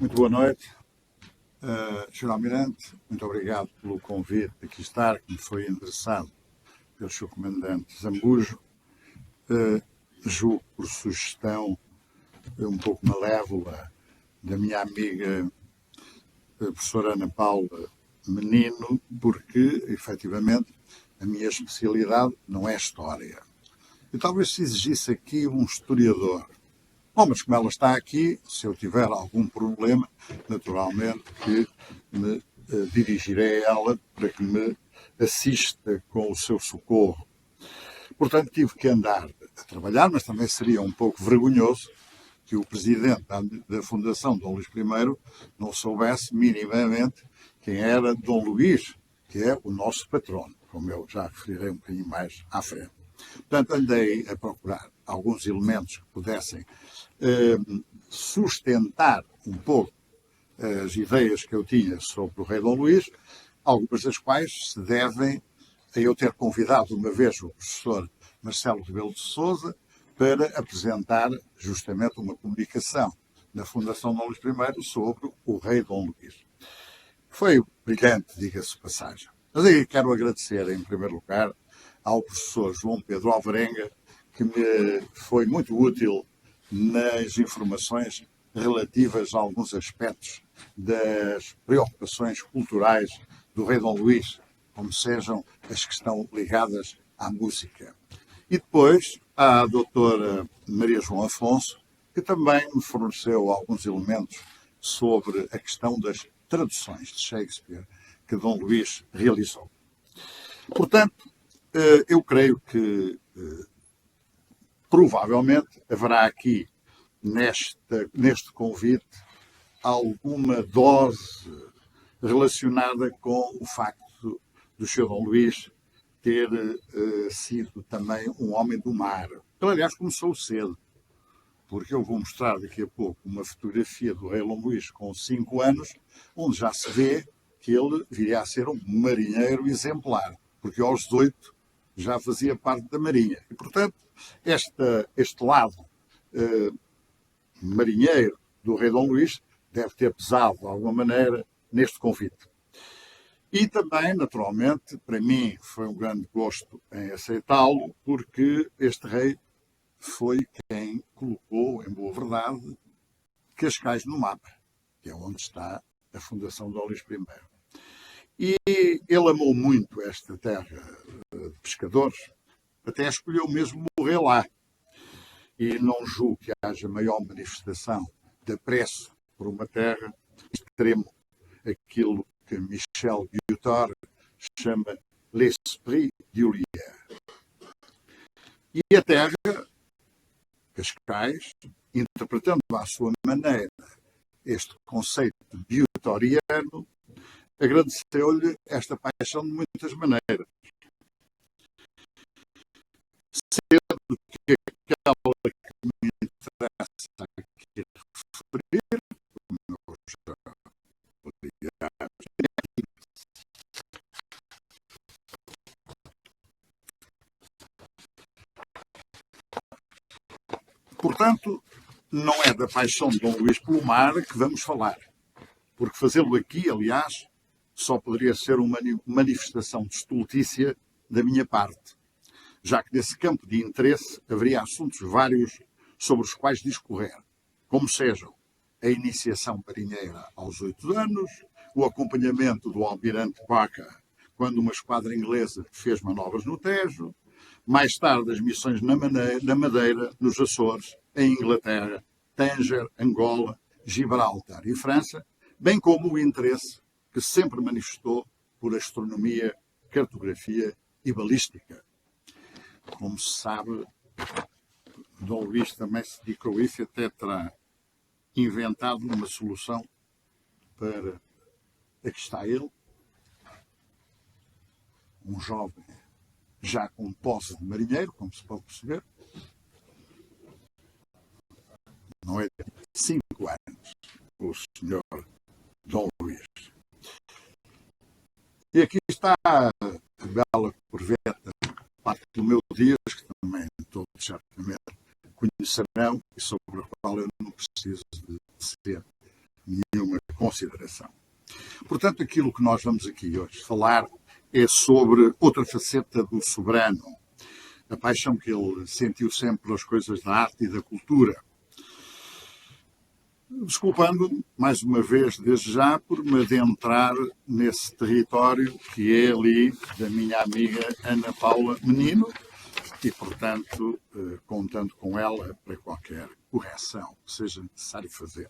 Muito boa noite. Sr. Almirante, muito obrigado pelo convite de aqui estar, que me foi endereçado pelo Sr. Comandante Zambujo. Julgo por sugestão um pouco malévola da minha amiga a professora Ana Paula Menino, porque, efetivamente, a minha especialidade não é história. E talvez se exigisse aqui um historiador. Bom, mas como ela está aqui, se eu tiver algum problema, naturalmente que me dirigirei a ela para que me assista com o seu socorro. Portanto, tive que andar a trabalhar, mas também seria um pouco vergonhoso que o presidente da Fundação Dom Luís I não soubesse minimamente quem era Dom Luís, que é o nosso patrono, como eu já referirei um bocadinho mais à frente. Portanto, andei a procurar alguns elementos que pudessem sustentar um pouco as ideias que eu tinha sobre o rei Dom Luís, algumas das quais se devem a eu ter convidado uma vez o professor Marcelo Rebelo de Sousa para apresentar justamente uma comunicação na Fundação Dom Luís I sobre o rei Dom Luís. Foi brilhante, diga-se de passagem. Mas aí quero agradecer, em primeiro lugar, ao professor João Pedro Alvarenga, que me foi muito útil nas informações relativas a alguns aspectos das preocupações culturais do rei Dom Luís, como sejam as que estão ligadas à música. E depois à doutora Maria João Afonso, que também me forneceu alguns elementos sobre a questão das traduções de Shakespeare que Dom Luís realizou. Portanto, eu creio que provavelmente haverá aqui neste convite alguma dose relacionada com o facto do Sr. Dom Luís ter sido também um homem do mar. Ele, aliás, começou cedo, porque eu vou mostrar daqui a pouco uma fotografia do rei Dom Luís com 5 anos, onde já se vê que ele viria a ser um marinheiro exemplar, porque aos 18 já fazia parte da marinha. E, portanto, este lado marinheiro do rei Dom Luís deve ter pesado, de alguma maneira, neste convite. E também, naturalmente, para mim foi um grande gosto em aceitá-lo, porque este rei foi quem colocou, em boa verdade, Cascais no mapa, que é onde está a Fundação Dom Luís I. E ele amou muito esta terra de pescadores, até escolheu mesmo morrer lá. E não julgo que haja maior manifestação de apreço por uma terra extremo, aquilo que Michel Guittor chama l'esprit du lieu. E a terra, Cascais, interpretando à sua maneira este conceito guittoriano, agradeceu-lhe esta paixão de muitas maneiras. Sendo que aquela que me interessa aqui referir, como eu já portanto, não é da paixão de Dom Luís pelo mar que vamos falar, porque fazê-lo aqui, aliás, só poderia ser uma manifestação de estultícia da minha parte, já que nesse campo de interesse haveria assuntos vários sobre os quais discorrer, como sejam a iniciação marinheira aos 8 anos, o acompanhamento do almirante Baca quando uma esquadra inglesa fez manobras no Tejo, mais tarde as missões na Madeira, nos Açores, em Inglaterra, Tanger, Angola, Gibraltar e França, bem como o interesse que sempre manifestou por astronomia, cartografia e balística. Como se sabe, Dom Luís também se dedicou a isso e até terá inventado uma solução para... Aqui está ele, um jovem já com posse de marinheiro, como se pode perceber. Não é de 5 anos, o senhor Dom Luís. E aqui está a bela corveta, parte do meu Dias, que também todos certamente conhecerão e sobre a qual eu não preciso de ser nenhuma consideração. Portanto, aquilo que nós vamos aqui hoje falar é sobre outra faceta do soberano, a paixão que ele sentiu sempre pelas coisas da arte e da cultura. Desculpando, mais uma vez, desde já, por me adentrar nesse território que é ali da minha amiga Ana Paula Menino e, portanto, contando com ela para qualquer correção que seja necessário fazer.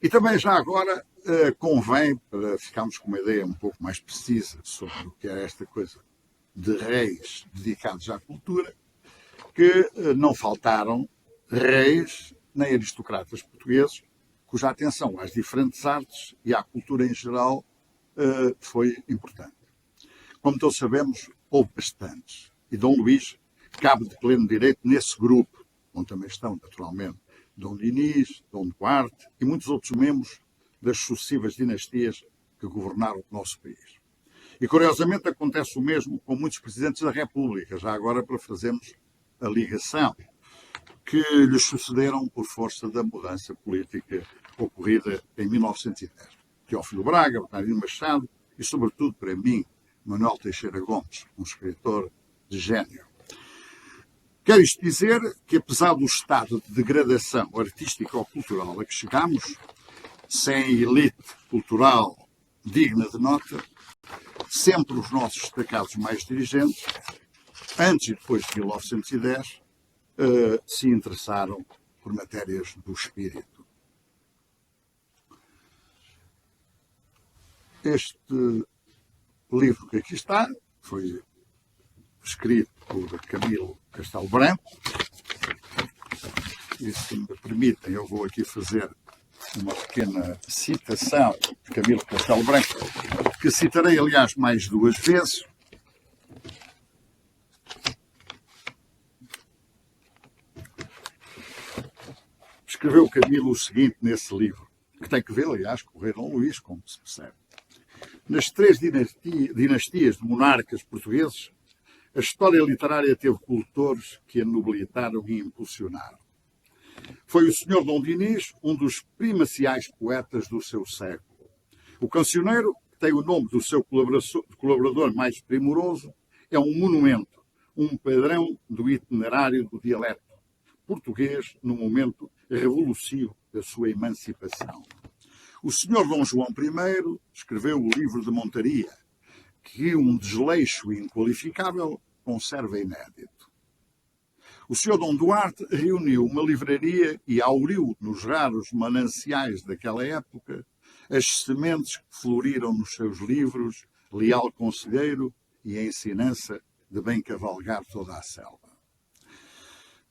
E também já agora convém, para ficarmos com uma ideia um pouco mais precisa sobre o que é esta coisa de reis dedicados à cultura, que não faltaram reis nem aristocratas portugueses cuja atenção às diferentes artes e à cultura em geral foi importante. Como todos sabemos, houve bastantes. E Dom Luís cabe de pleno direito nesse grupo, onde também estão, naturalmente, Dom Dinis, Dom Duarte e muitos outros membros das sucessivas dinastias que governaram o nosso país. E, curiosamente, acontece o mesmo com muitos presidentes da República, já agora para fazermos a ligação, que lhes sucederam por força da mudança política ocorrida em 1910. Teófilo Braga, Bernardino Machado e, sobretudo, para mim, Manuel Teixeira Gomes, um escritor de gênio. Quer isto dizer que, apesar do estado de degradação artística ou cultural a que chegamos, sem elite cultural digna de nota, sempre os nossos destacados mais dirigentes, antes e depois de 1910, se interessaram por matérias do espírito. Este livro que aqui está foi escrito por Camilo Castelo Branco. E se me permitem, eu vou aqui fazer uma pequena citação de Camilo Castelo Branco, que citarei, aliás, mais duas vezes. Escreveu Camilo o seguinte nesse livro, que tem que ver, aliás, com o rei Dom Luís, como se percebe. Nas três dinastias de monarcas portugueses, a história literária teve cultores que a nobilitaram e impulsionaram. Foi o Sr. Dom Dinis um dos primaciais poetas do seu século. O cancioneiro, que tem o nome do seu colaborador mais primoroso, é um monumento, um padrão do itinerário do dialeto português no momento revolucionário da sua emancipação. O Sr. Dom João I escreveu o livro de montaria, que um desleixo inqualificável conserva inédito. O Sr. Dom Duarte reuniu uma livraria e auriu nos raros mananciais daquela época as sementes que floriram nos seus livros Leal Conselheiro e a ensinança de bem cavalgar toda a selva.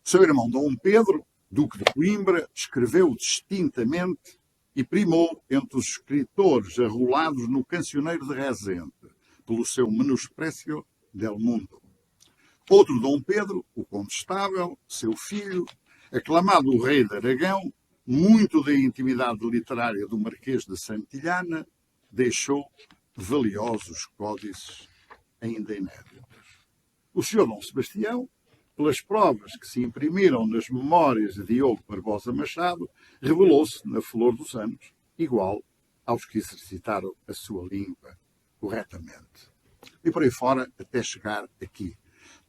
Seu irmão Dom Pedro, Duque de Coimbra, escreveu distintamente e primou entre os escritores arrolados no Cancioneiro de Rezende, pelo seu menosprecio del mundo. Outro Dom Pedro, o Condestável, seu filho, aclamado rei de Aragão, muito da intimidade literária do Marquês de Santillana, deixou valiosos códices ainda inéditos. O Sr. Dom Sebastião, pelas provas que se imprimiram nas memórias de Diogo Barbosa Machado, revelou-se, na flor dos anos, igual aos que exercitaram a sua língua corretamente. E por aí fora, até chegar aqui,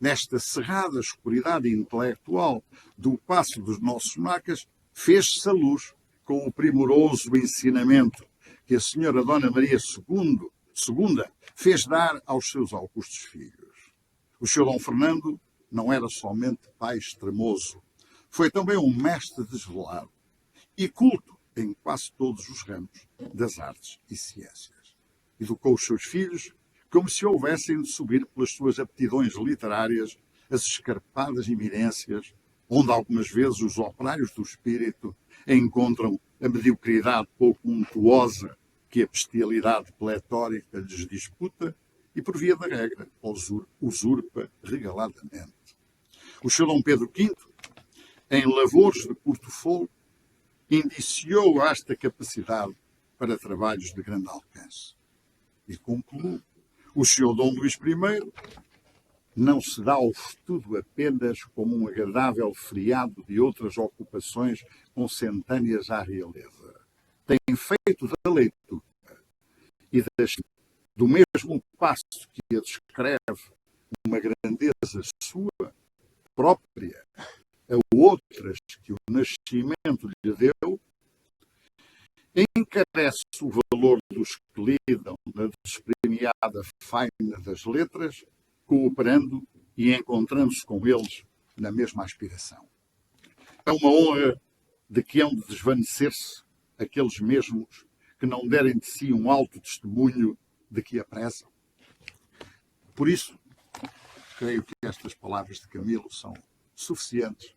nesta cerrada escuridade intelectual do passo dos nossos monarcas, fez-se a luz com o primoroso ensinamento que a senhora Dona Maria II fez dar aos seus augustos filhos. O Sr. Dom Fernando não era somente pai extremoso, foi também um mestre desvelado e culto em quase todos os ramos das artes e ciências. Educou os seus filhos como se houvessem de subir pelas suas aptidões literárias as escarpadas eminências, onde algumas vezes os operários do espírito encontram a mediocridade pouco untuosa que a bestialidade pletórica lhes disputa e, por via da regra, usurpa regaladamente. O Sr. Dom Pedro V, em Lavores de Curto Fogo, indiciou esta capacidade para trabalhos de grande alcance. E concluiu, o Sr. Dom Luís I, não se dá ao estudo apenas como um agradável feriado de outras ocupações consentâneas à realeza. Tem feito da leitura e do mesmo passo que a descreve uma grandeza sua própria a outras que o nascimento lhe deu, encarece o valor dos que lidam na despremiada faina das letras, cooperando e encontrando-se com eles na mesma aspiração. É uma honra de que hão de desvanecer-se aqueles mesmos que não derem de si um alto testemunho de que apressam. Por isso, creio que estas palavras de Camilo são suficientes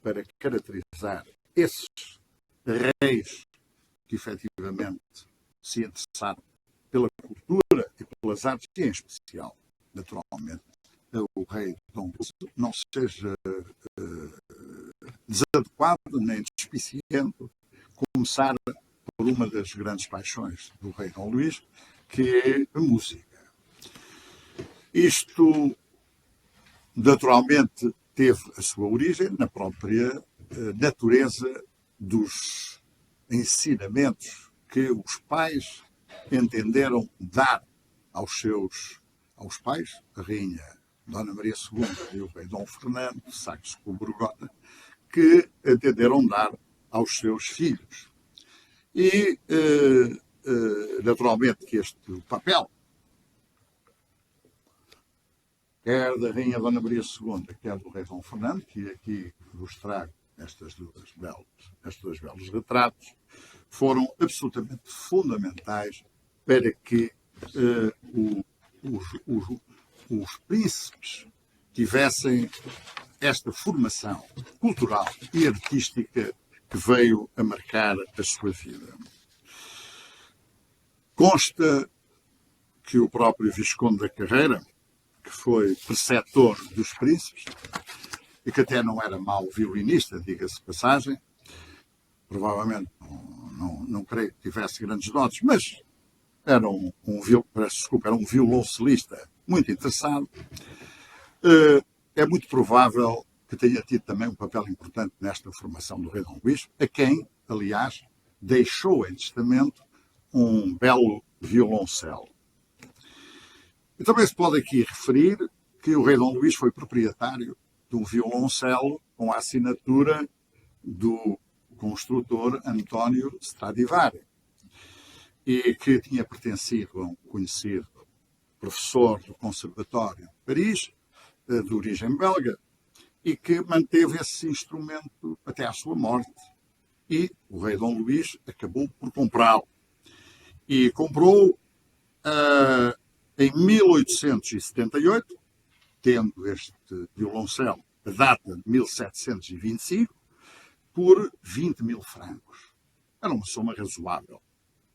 para caracterizar esses reis que efetivamente se interessaram pela cultura e pelas artes, e em especial, naturalmente, o rei Dom Luís não seja desadequado nem despiciente começar por uma das grandes paixões do rei Dom Luís, que é a música. Isto, naturalmente, teve a sua origem na própria natureza dos ensinamentos que os pais entenderam dar aos pais, a rainha Dona Maria II e o rei Dom Fernando, Saxe-Coburgo, que entenderam dar aos seus filhos. E, naturalmente, que este papel, quer da rainha Dona Maria II, quer do rei Dom Fernando, que aqui vos trago estes dois belos retratos, foram absolutamente fundamentais para que os príncipes tivessem esta formação cultural e artística que veio a marcar a sua vida. Consta que o próprio Visconde da Carreira, que foi preceptor dos príncipes, e que até não era mau violinista, diga-se de passagem, provavelmente não creio que tivesse grandes dotes, mas era um violoncelista muito interessado. É muito provável que tenha tido também um papel importante nesta formação do rei Dom Luís, a quem, aliás, deixou em testamento um belo violoncelo. E também se pode aqui referir que o rei Dom Luís foi proprietário de um violoncelo com a assinatura do construtor António Stradivari, e que tinha pertencido a um conhecido professor do Conservatório de Paris, de origem belga, e que manteve esse instrumento até à sua morte. E o rei Dom Luís acabou por comprá-lo. E comprou em 1878, tendo este violoncelo a data de 1725, por 20 mil francos. Era uma soma razoável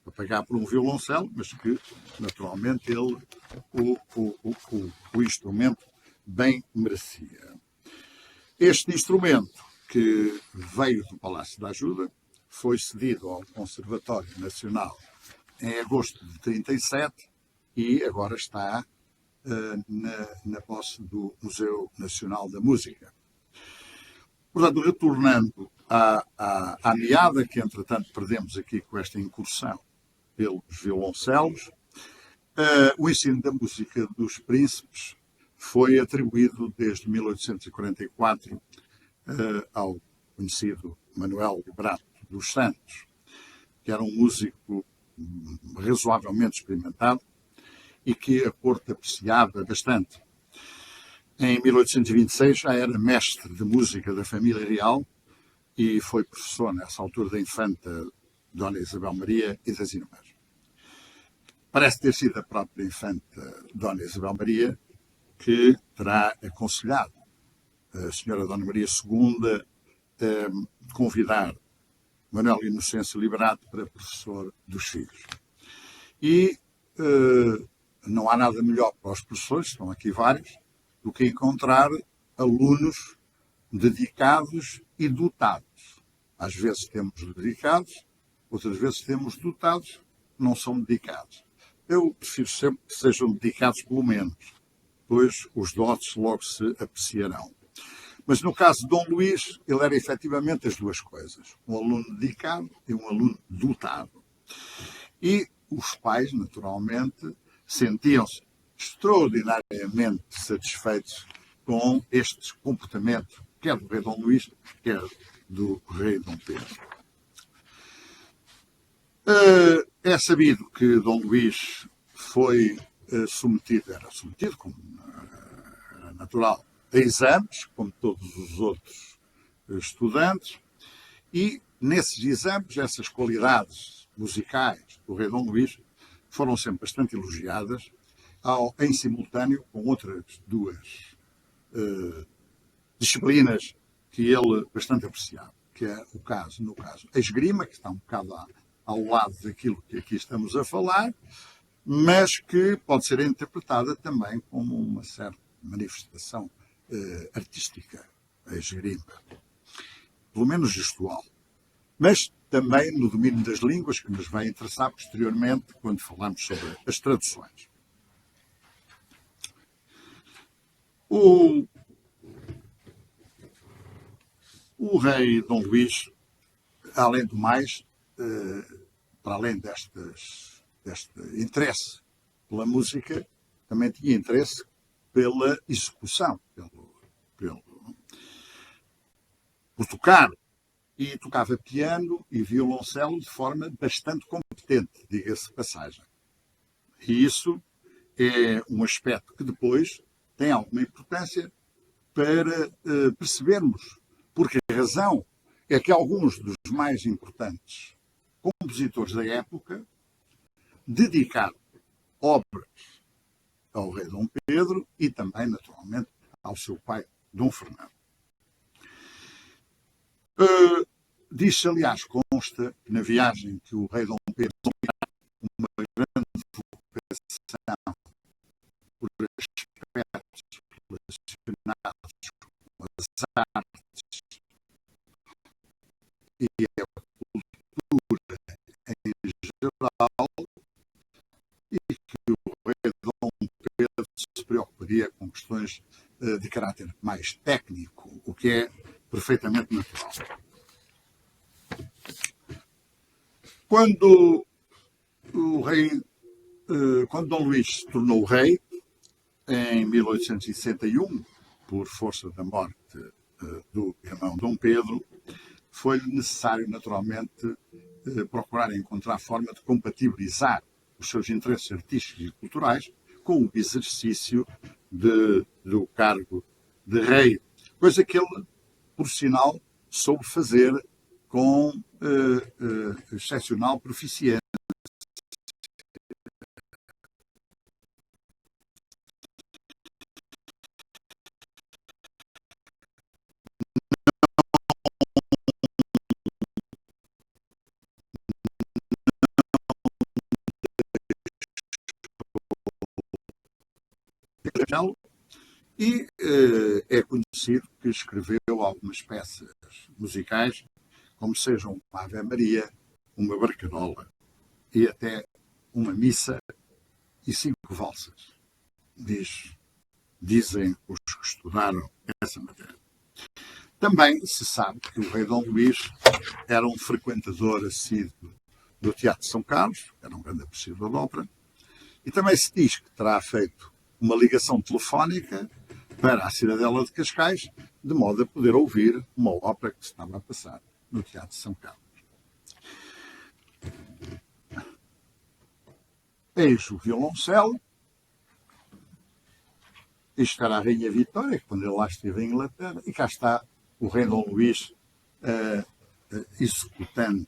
para pagar por um violoncelo, mas que, naturalmente, ele, o instrumento, bem merecia. Este instrumento, que veio do Palácio da Ajuda, foi cedido ao Conservatório Nacional em agosto de 1937 e agora está na posse do Museu Nacional da Música. Portanto, retornando à meada, que entretanto perdemos aqui com esta incursão pelos violoncelos, o ensino da música dos príncipes foi atribuído desde 1844 ao conhecido Manuel Liberato dos Santos, que era um músico razoavelmente experimentado e que a corte apreciava bastante. Em 1826 já era mestre de música da família real e foi professor, nessa altura, da infanta Dona Isabel Maria e das irmãs. Parece ter sido a própria infanta Dona Isabel Maria que terá aconselhado a senhora Dona Maria II a convidar Manuel Inocêncio Liberato para professor dos filhos. E não há nada melhor para os professores, estão aqui vários, do que encontrar alunos dedicados e dotados. Às vezes temos dedicados, outras vezes temos dotados, não são dedicados. Eu prefiro sempre que sejam dedicados pelo menos. pois os dotes logo se apreciarão. Mas no caso de Dom Luís, ele era efetivamente as duas coisas. Um aluno dedicado e um aluno dotado. E os pais, naturalmente, sentiam-se extraordinariamente satisfeitos com este comportamento, quer do rei Dom Luís, quer do rei Dom Pedro. É sabido que Dom Luís foi era submetido, como era natural, a exames, como todos os outros estudantes, e nesses exames, essas qualidades musicais do rei Dom Luís foram sempre bastante elogiadas, em simultâneo com outras duas disciplinas que ele bastante apreciava, que é no caso, a esgrima, que está um bocado ao lado daquilo que aqui estamos a falar, mas que pode ser interpretada também como uma certa manifestação artística, a esgrima, pelo menos gestual. Mas também no domínio das línguas, que nos vai interessar posteriormente quando falarmos sobre as traduções. O rei Dom Luís, além do mais, para além deste interesse pela música, também tinha interesse pela execução, por tocar. E tocava piano e violoncelo de forma bastante competente, diga-se de passagem. E isso é um aspecto que depois tem alguma importância para percebermos por que razão é que alguns dos mais importantes compositores da época dedicaram obras ao rei Dom Pedro e também, naturalmente, ao seu pai, Dom Fernando. Diz-se, aliás, consta que na viagem que o rei Dom Pedro tinha uma grande vocação por aspectos relacionados com as artes e a cultura em geral, e que o rei Dom Pedro se preocuparia com questões de caráter mais técnico, o que é perfeitamente natural. Quando Dom Luís se tornou rei, em 1861, por força da morte do irmão Dom Pedro, foi-lhe necessário, naturalmente, procurar encontrar forma de compatibilizar os seus interesses artísticos e culturais com o exercício do cargo de rei, coisa que ele, por sinal, soube fazer com excepcional proficiência. E é conhecido que escreveu algumas peças musicais, como sejam uma Ave Maria, uma Barcarola e até uma missa e 5 valsas. Dizem os que estudaram essa matéria. Também se sabe que o rei Dom Luís era um frequentador assíduo do Teatro de São Carlos, era um grande apreciador de ópera, e também se diz que terá feito uma ligação telefónica para a Cidadela de Cascais, de modo a poder ouvir uma ópera que se estava a passar no Teatro de São Carlos. Eis o violoncelo. Isto era a Rainha Vitória, quando ele lá esteve em Inglaterra, e cá está o rei Dom Luís executando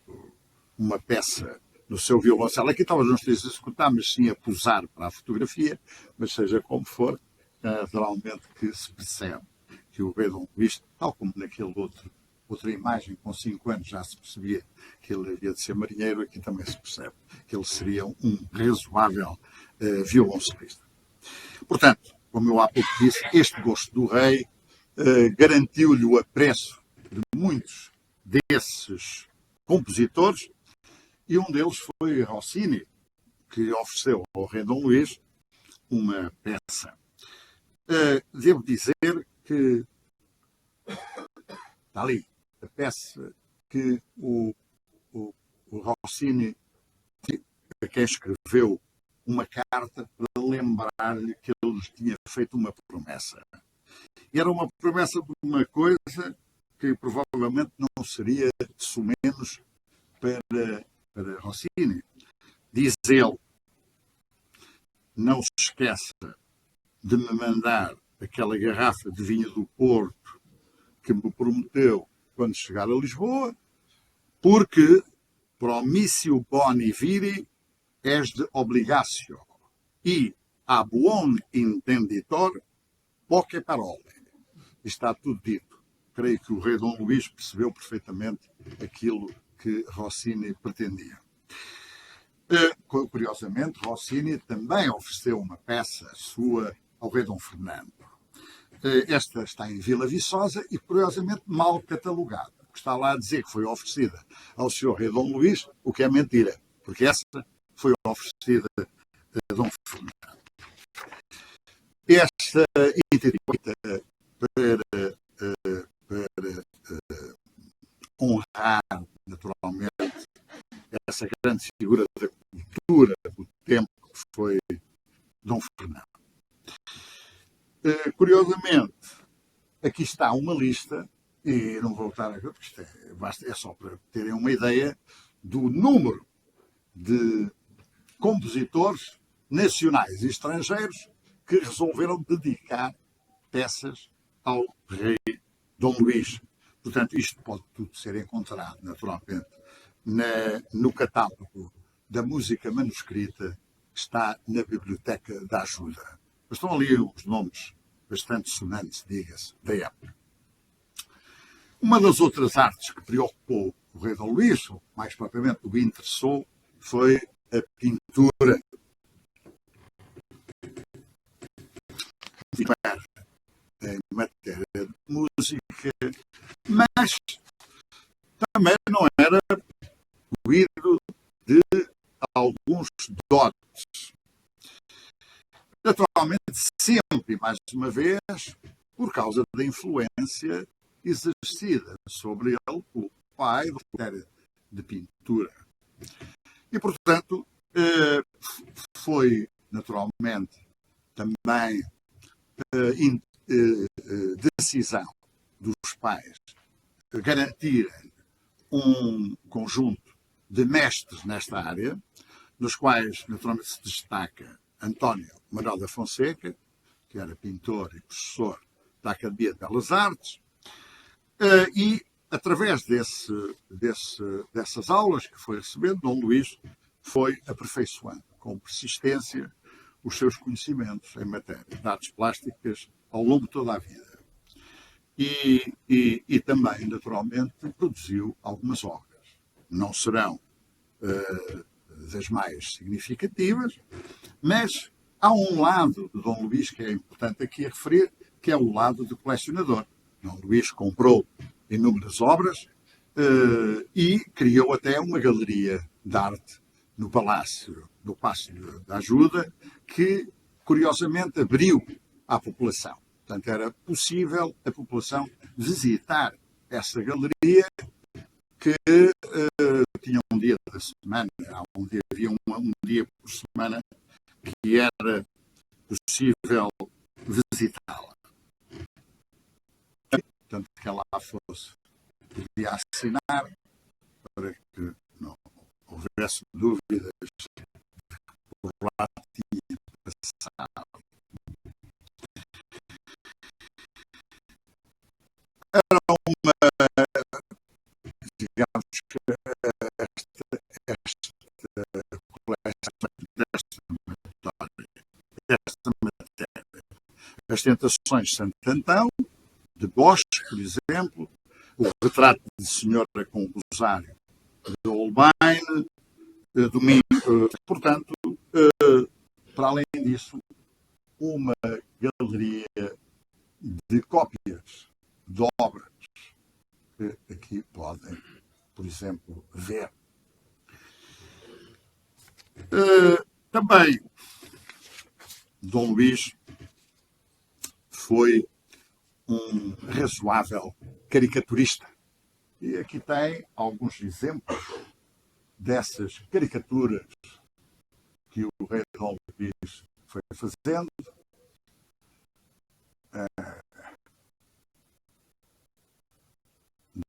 uma peça no seu violoncelo. Aqui talvez não esteja a executar, mas sim a posar para a fotografia, mas seja como for, naturalmente que se percebe que o rei Dom Luís, tal como naquele outra imagem, com 5 anos já se percebia que ele havia de ser marinheiro, aqui também se percebe que ele seria um razoável violoncelista. Portanto, como eu há pouco disse, este gosto do rei garantiu-lhe o apreço de muitos desses compositores, e um deles foi Rossini, que ofereceu ao rei Dom Luís uma peça Devo dizer que está ali a peça que o Rossini, a quem escreveu uma carta para lembrar-lhe que ele lhes tinha feito uma promessa. E era uma promessa de uma coisa que provavelmente não seria de sumenos para Rossini. Diz ele: não se esqueça de me mandar aquela garrafa de vinho do Porto que me prometeu quando chegar a Lisboa, porque promissio boni viri est de obligatio e a buon intenditor poche parole. Está tudo dito. Creio que o rei Dom Luís percebeu perfeitamente aquilo que Rossini pretendia. Curiosamente, Rossini também ofereceu uma peça sua ao rei Dom Fernando. Esta está em Vila Viçosa e, curiosamente, mal catalogada. Está lá a dizer que foi oferecida ao senhor rei Dom Luís, o que é mentira, porque essa foi oferecida a Dom Fernando. Esta iniciativa para honrar, naturalmente, essa grande figura da cultura do tempo que foi Dom Fernando. Curiosamente, aqui está uma lista, e não vou voltar a porque isto é só para terem uma ideia do número de compositores nacionais e estrangeiros que resolveram dedicar peças ao rei Dom Luís. Portanto, isto pode tudo ser encontrado, naturalmente, no catálogo da música manuscrita que está na Biblioteca da Ajuda. Mas estão ali os nomes bastante sonantes, diga-se, da época. Uma das outras artes que preocupou o rei Dom Luís, ou mais propriamente o interessou, foi a pintura. Em matéria de música, mas também não era ruído de alguns dotes. Naturalmente, sempre, mais uma vez, por causa da influência exercida sobre ele pelo pai da matéria de pintura. E, portanto, foi, naturalmente, também decisão dos pais garantirem um conjunto de mestres nesta área, nos quais, naturalmente, se destaca António Manuel da Fonseca, que era pintor e professor da Academia de Belas Artes, e, através dessas aulas que foi recebendo, Dom Luís foi aperfeiçoando com persistência os seus conhecimentos em matéria de artes plásticas ao longo de toda a vida. E também, naturalmente, produziu algumas obras. Não serão das mais significativas, mas há um lado de Dom Luís que é importante aqui a referir, que é o lado do colecionador. Dom Luís comprou inúmeras obras e criou até uma galeria de arte no Palácio da Ajuda, que, curiosamente, abriu à população. Portanto, era possível a população visitar essa galeria que tinha um dia da semana, havia um dia por semana que era possível visitá-la. Portanto, que ela fosse, podia assinar para que não houvesse dúvidas por lá tinha passado. Era uma, digamos que esta coleção desta matéria. As Tentações de Santo Antão, de Bosch, por exemplo, o Retrato de Senhora com o Rosário, de Holbein, Domingo. Portanto, para além disso, uma galeria de cópias de obras que aqui podem, por exemplo, ver. Também Dom Luís foi um razoável caricaturista. E aqui tem alguns exemplos dessas caricaturas que o rei Dom Luís foi fazendo.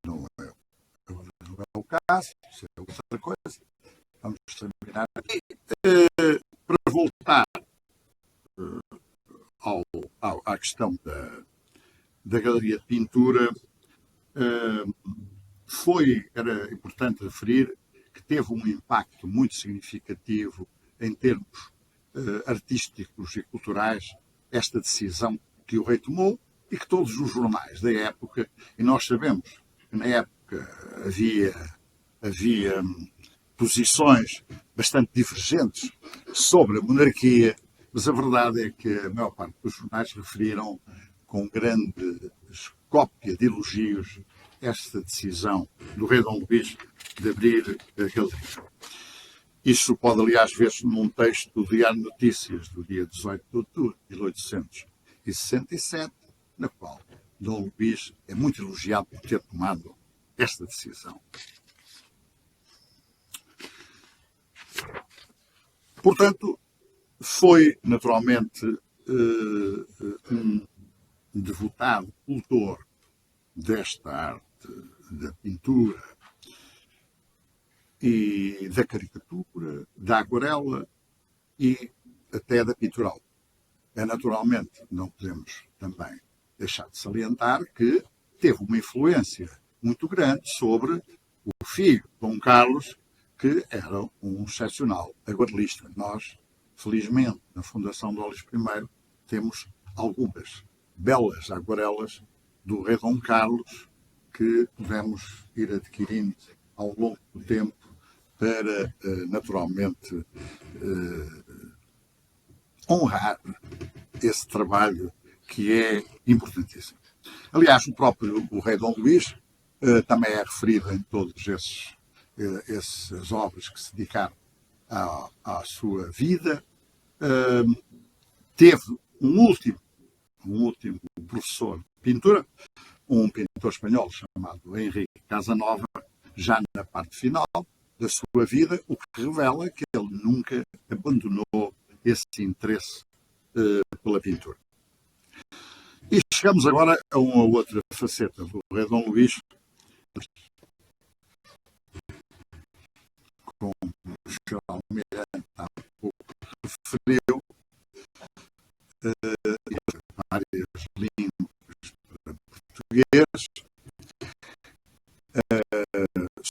Não é, não é o caso, isso é outra coisa. Vamos terminar aqui. Para voltar à questão da galeria de pintura, era importante referir que teve um impacto muito significativo em termos artísticos e culturais esta decisão que o rei tomou e que todos os jornais da época, e nós sabemos que na época havia posições bastante divergentes sobre a monarquia, mas a verdade é que a maior parte dos jornais referiram com grande cópia de elogios esta decisão do rei Dom Luís de abrir a galeria. Isso pode, aliás, ver-se num texto do Diário de Notícias do dia 18 de outubro de 1867, na qual Dom Luís é muito elogiado por ter tomado esta decisão. Portanto, foi naturalmente um devotado cultor desta arte da pintura e da caricatura, da aquarela e até da pintural. Naturalmente, não podemos também deixar de salientar que teve uma influência muito grande sobre o filho, Dom Carlos, que era um excepcional aquarelista. Nós, felizmente, na Fundação Dom Luís I, temos algumas belas aquarelas do rei Dom Carlos que podemos ir adquirindo ao longo do tempo para, naturalmente, honrar esse trabalho que é importantíssimo. Aliás, o rei Dom Luís também é referido em todas essas obras que se dedicaram à sua vida. Teve um último professor de pintura, um pintor espanhol chamado Henrique Casanova, já na parte final da sua vida, o que revela que ele nunca abandonou esse interesse pela pintura. E chegamos agora a uma outra faceta do rei Dom Luís, como o João Miranda há pouco referiu, várias línguas para português,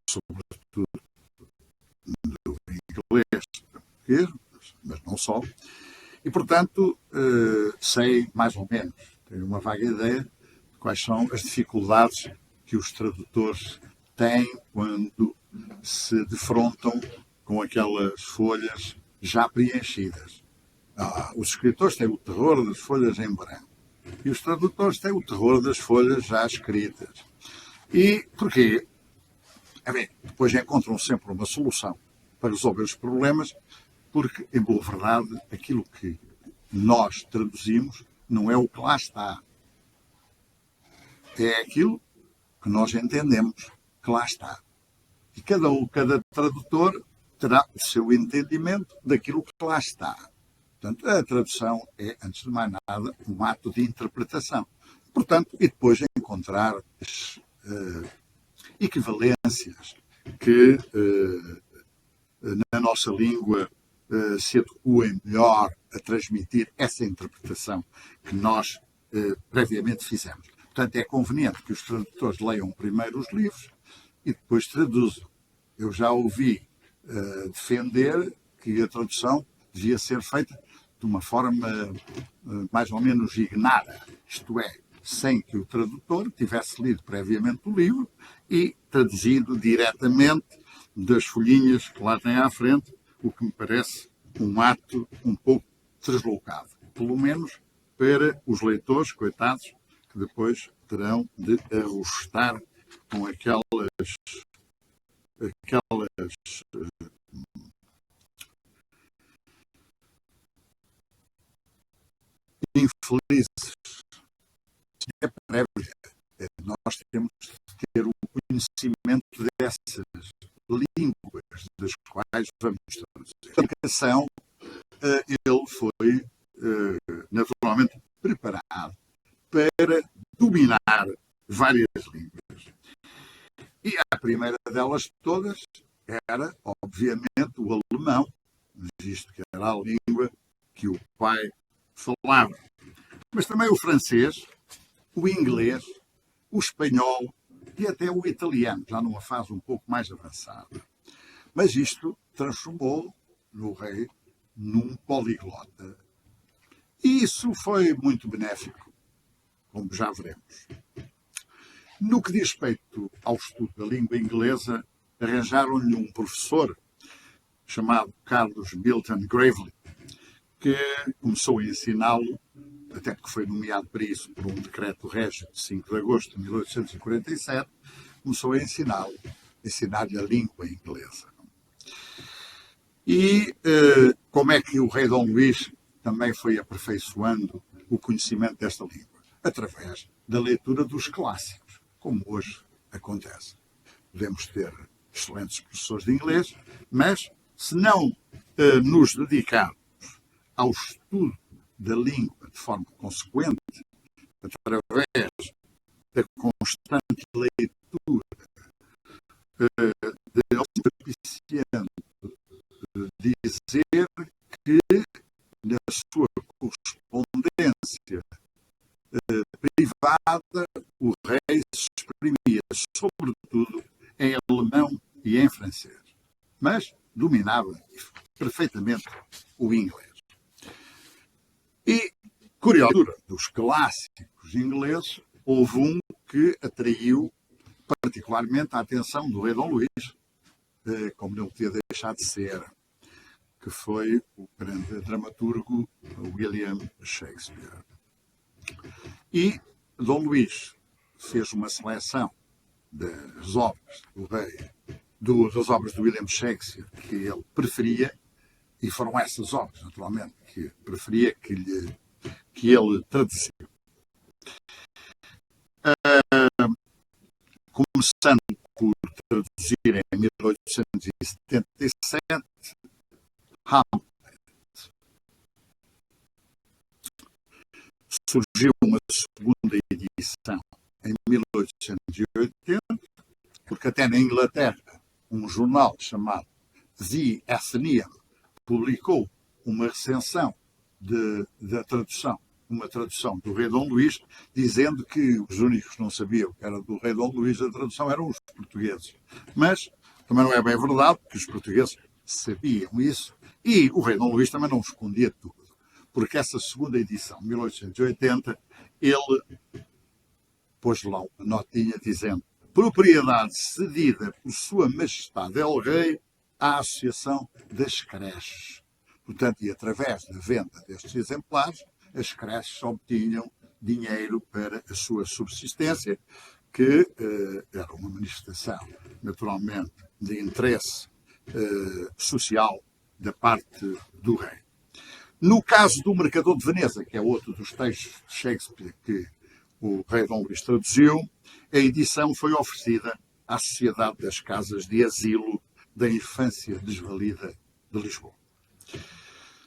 sobretudo do inglês para português, mas não só. E, portanto, sei mais ou menos, tenho uma vaga ideia de quais são as dificuldades que os tradutores têm quando se defrontam com aquelas folhas já preenchidas. Os escritores têm o terror das folhas em branco e os tradutores têm o terror das folhas já escritas. E porquê? Depois encontram sempre uma solução para resolver os problemas, porque, em boa verdade, aquilo que nós traduzimos não é o que lá está. É aquilo que nós entendemos que lá está. E cada tradutor terá o seu entendimento daquilo que lá está. Portanto, a tradução é, antes de mais nada, um ato de interpretação. Portanto, e depois encontrar as equivalências que na nossa língua se adequem melhor a transmitir essa interpretação que nós previamente fizemos. Portanto, é conveniente que os tradutores leiam primeiro os livros e depois traduzam. Eu já ouvi defender que a tradução devia ser feita de uma forma mais ou menos ignara, isto é, sem que o tradutor tivesse lido previamente o livro e traduzido diretamente das folhinhas que lá tem à frente, o que me parece um ato um pouco deslocado. Pelo menos para os leitores, coitados, que depois terão de ajustar com aquelas infelizes conhecimento dessas línguas das quais vamos traduzir. A educação, ele foi naturalmente preparado para dominar várias línguas. E a primeira delas todas era, obviamente, o alemão, visto que era a língua que o pai falava. Mas também o francês, o inglês, o espanhol e até o italiano, já numa fase um pouco mais avançada. Mas isto transformou no rei num poliglota. E isso foi muito benéfico, como já veremos. No que diz respeito ao estudo da língua inglesa, arranjaram-lhe um professor chamado Carlos Milton Gravely, que começou a ensiná-lo, até porque foi nomeado para isso por um decreto régio de 5 de agosto de 1847, começou a ensinar-lhe a língua inglesa. E como é que o rei Dom Luís também foi aperfeiçoando o conhecimento desta língua? Através da leitura dos clássicos, como hoje acontece. Podemos ter excelentes professores de inglês, mas se não nos dedicarmos ao estudo da língua de forma consequente, através da constante leitura, de propiciando dizer que na sua correspondência privada o rei se exprimia sobretudo em alemão e em francês, mas dominava perfeitamente o inglês. E, curiosa, dos clássicos ingleses, houve um que atraiu particularmente a atenção do rei Dom Luís, como não podia deixar de ser, que foi o grande dramaturgo William Shakespeare. E Dom Luís fez uma seleção das obras do rei, das obras de William Shakespeare que ele preferia, e foram essas obras, naturalmente, que preferia que ele traduziu. Começando por traduzir em 1877 Hamlet. Surgiu uma segunda edição em 1880, porque até na Inglaterra um jornal chamado The Athenaeum publicou uma recensão da tradução, uma tradução do rei Dom Luís, dizendo que os únicos que não sabiam que era do rei Dom Luís a tradução eram os portugueses. Mas também não é bem verdade, porque os portugueses sabiam isso, e o rei Dom Luís também não escondia tudo, porque essa segunda edição, 1880, ele pôs lá uma notinha dizendo: propriedade cedida por Sua Majestade El Rei à Associação das Creches. Portanto, e através da venda destes exemplares, as creches obtinham dinheiro para a sua subsistência, que era uma manifestação, naturalmente, de interesse social da parte do rei. No caso do Mercador de Veneza, que é outro dos textos de Shakespeare que o rei Dom Luís traduziu, a edição foi oferecida à Sociedade das Casas de Asilo da Infância Desvalida de Lisboa.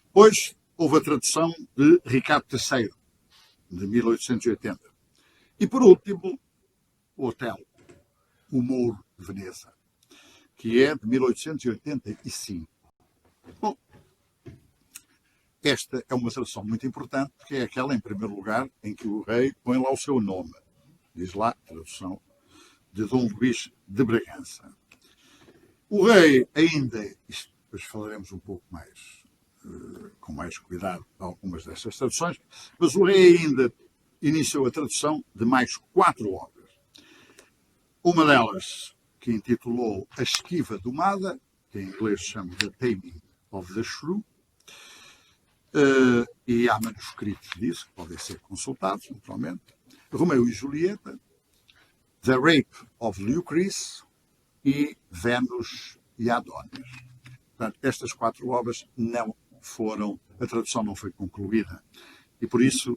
Depois houve a tradução de Ricardo III, de 1880. E, por último, o Otelo, o Mouro de Veneza, que é de 1885. Bom, esta é uma tradução muito importante, porque é aquela, em primeiro lugar, em que o rei põe lá o seu nome. Diz lá, tradução de Dom Luís de Bragança. O rei ainda, isto depois falaremos um pouco mais, com mais cuidado, de algumas destas traduções, mas o rei ainda iniciou a tradução de mais 4 obras. Uma delas, que intitulou A Esquiva Domada, que em inglês se chama The Taming of the Shrew, e há manuscritos disso, que podem ser consultados, naturalmente. Romeu e Julieta, The Rape of Lucrece e Vênus e Adonis. Portanto, estas 4 obras não foram, a tradução não foi concluída. E por isso,